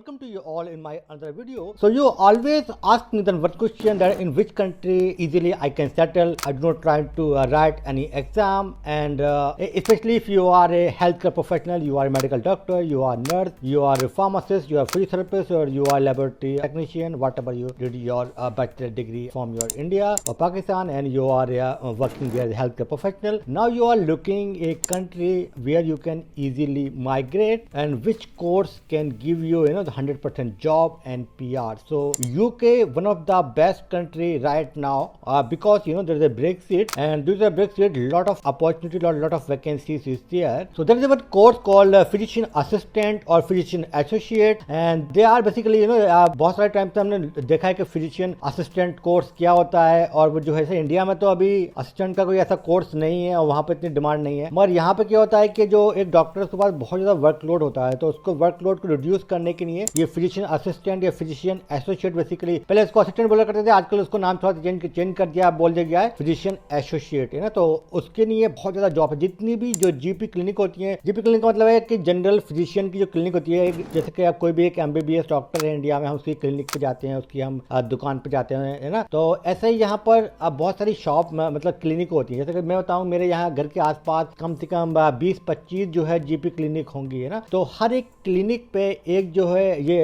welcome to you all in my another video. So you always ask me the one question that in which country easily I can settle. I do not try to write any exam, and especially if you are a healthcare professional, you are a medical doctor, you are a nurse, you are a pharmacist, you are a physiotherapist, or you are a laboratory technician, whatever you did your bachelor degree from your India or Pakistan, and you are working there as a healthcare professional. Now you are looking a country where you can easily migrate and which course can give you the 100% job and PR. So UK, one of the best country right now because there is a Brexit, and due to the Brexit, lot of opportunity, lot of vacancies is there. So there is a course called physician assistant or physician associate, and they are basically बहुत सारे time पे हमने देखा है कि physician assistant course क्या होता है, और वो जो है इंडिया में तो अभी असिस्टेंट का कोई ऐसा कोर्स नहीं है और वहाँ पे इतनी डिमांड नहीं है, मगर यहाँ पे क्या होता है कि जो एक डॉक्टर के पास बहुत ज़्यादा वर्कलोड होता है, तो उसको वर्कलोड को रिड्यूस करने के लिए ये फिजिशियन असिस्टेंट या फिजिशियन एसोसिएट, बेसिकली पहले इसको असिस्टेंट बोला करते थे, आजकल उसको नाम थोड़ा चेंज कर दिया, बोल दिया गया है फिजिशियन एसोसिएट, है ना। तो उसके लिए बहुत ज़्यादा जॉब है। जितनी भी जो जीपी क्लिनिक होती है, जीपी क्लिनिक का मतलब है कि जनरल फिजिशियन की जो क्लिनिक होती है, जैसे कि आप कोई भी एक MBBS डॉक्टर है इंडिया में, हम उसकी क्लिनिक पे जाते हैं, उसकी हम दुकान पे जाते हैं, है ना। तो ऐसे ही यहाँ पर बहुत सारी शॉप मतलब क्लिनिक होती है। जैसे कि मैं बताऊँ, मेरे यहाँ घर के आसपास कम से कम 20-25 जो है जीपी क्लिनिक होंगी, है ना। तो हर एक क्लिनिक पे एक जो है ये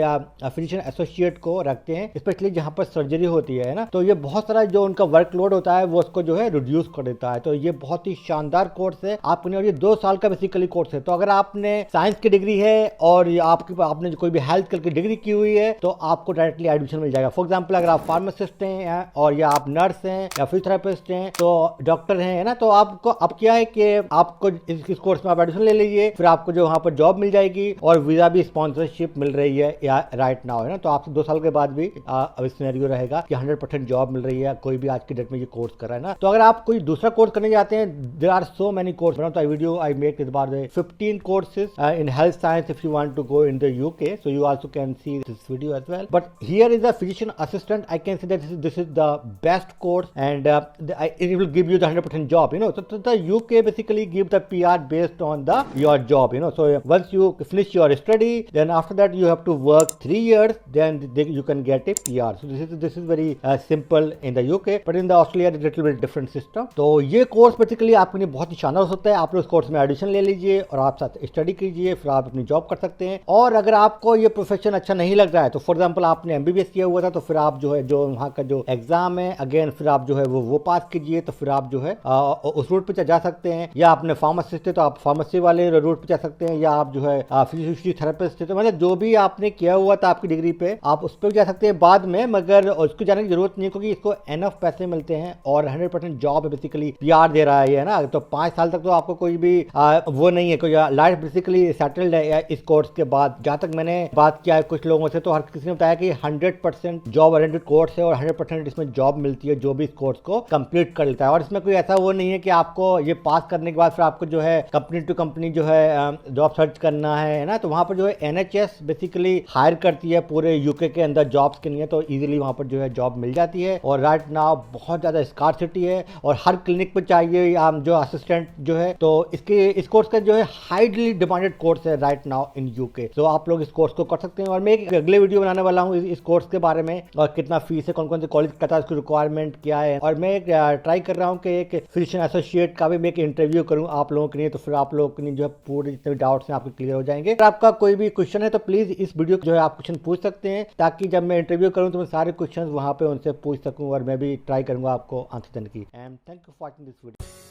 फिजिशियन एसोसिएट को रखते हैं, स्पेशली जहाँ पर सर्जरी होती है ना। तो ये बहुत सारा जो उनका वर्कलोड होता है वो उसको जो है रिड्यूस कर देता है। तो ये बहुत ही शानदार कोर्स है आपने, और ये 2 साल का बेसिकली कोर्स है। तो अगर आपने साइंस की डिग्री है और आपने कोई भी हेल्थ की डिग्री की हुई है, तो आपको डायरेक्टली एडमिशन मिल जाएगा। फॉर एग्जाम्पल, अगर आप फार्मासिस्ट हैं और या आप नर्स हैं या फिजियोथेरेपिस्ट हैं, तो डॉक्टर हैं, है ना, तो आपको अब क्या है कि आपको इस कोर्स में आप एडमिशन ले लीजिए, फिर आपको जो वहाँ पर जॉब मिल जाएगी और वीजा भी स्पॉन्सरशिप मिल रही है राइट नाउ, है ना। तो आपसे 2 साल के बाद भी अब सिनेरियो रहेगा कि 100% जॉब मिल रही है, कोई भी आज की डेट में ये कोर्स कर रहा है ना। तो अगर आप कोई दूसरा कोर्स करने जाते हैं, there are so many course. Video I make इस बार 15 courses in health science if you want to go in the UK, so you also can see this video as well. But here is a physician assistant. I can say that this is the best course, and it will give you the 100% job. So the UK basically give the PR based on your job. So once you finish your study, then after that you have to work 3 years. Then you can get a PR. So this is very simple in the UK, but in the Australia it's a little bit different system. तो ये course basically आपके लिए बहुत ही शानदार हो सकता है। आप लोग इस कोर्स में एडमिशन ले लीजिए और आप साथ स्टडी कीजिए, फिर आप अपनी जॉब कर सकते हैं। और अगर आपको ये प्रोफेशन अच्छा नहीं लग रहा है, तो फॉर एग्जांपल आपने MBBS किया हुआ था, तो फिर आप जो है जो वहाँ का जो एग्जाम है अगेन फिर आप जो है वो पास कीजिए, तो फिर आप जो है उस रूट पे जा सकते हैं। या आपने फार्मासिस्ट है तो आप फार्मेसी वाले रूट पे जा सकते हैं, या आप जो है फिजियोथेरेपिस्ट है, तो मतलब जो भी आपने किया हुआ था आपकी डिग्री पे, आप उस पर जा सकते हैं बाद में, मगर उसको जाने की जरूरत नहीं है, क्योंकि इसको एनफ पैसे मिलते हैं और 100% जॉब है, बेसिकली PR दे रहा है ना। तो 5 साल तक तो आपको कोई भी वो नहीं है, कोई लाइफ बेसिकली सेटल्ड है इस कोर्स के बाद। जहां तक मैंने बात किया है कुछ लोगों से, तो हर किसी ने बताया कि 100% जॉब ओरिएंटेड कोर्स है और 100% इसमें जॉब मिलती है जो भी इस कोर्स को कंप्लीट कर लेता है। और इसमें कोई ऐसा वो नहीं है कि आपको ये पास करने के बाद फिर आपको जो है कंपनी टू कंपनी जो है जॉब सर्च करना है ना। तो वहां पर जो है NHS बेसिकली हायर करती है पूरे UK के अंदर जॉब्स के लिए, तो इजीली वहां पर जो है जॉब मिल जाती है। और राइट नाउ बहुत ज्यादा स्कार्सिटी है और हर क्लिनिक पे चाहिए जो असिस्टेंट जो है, तो इस कोर्स का जो है हाईली डिमांडेड कोर्स है राइट नाउ इन UK। तो आप लोग इस कोर्स को कर सकते हैं। और मैं एक अगले वीडियो बनाने वाला हूँ इस कोर्स के बारे में, और कितना फीस है, कौन कौन से कॉलेज का उसकी रिक्वायरमेंट क्या है। और मैं ट्राई कर रहा हूँ कि एक फिजिशियन एसोसिएट का भी मैं एक इंटरव्यू करूँ आप लोगों के लिए, तो फिर आप लोगों के लिए जो है पूरे जितने भी डाउट्स हैं आपके क्लियर हो जाएंगे। अगर आपका कोई भी क्वेश्चन है तो प्लीज इस वीडियो जो है आप क्वेश्चन पूछ सकते हैं, ताकि जब मैं इंटरव्यू करूँ तो मैं सारे क्वेश्चन वहाँ पे उनसे पूछ सकूँ और मैं भी ट्राई करूँगा आपको आंसर देने की। And thank you for watching this video.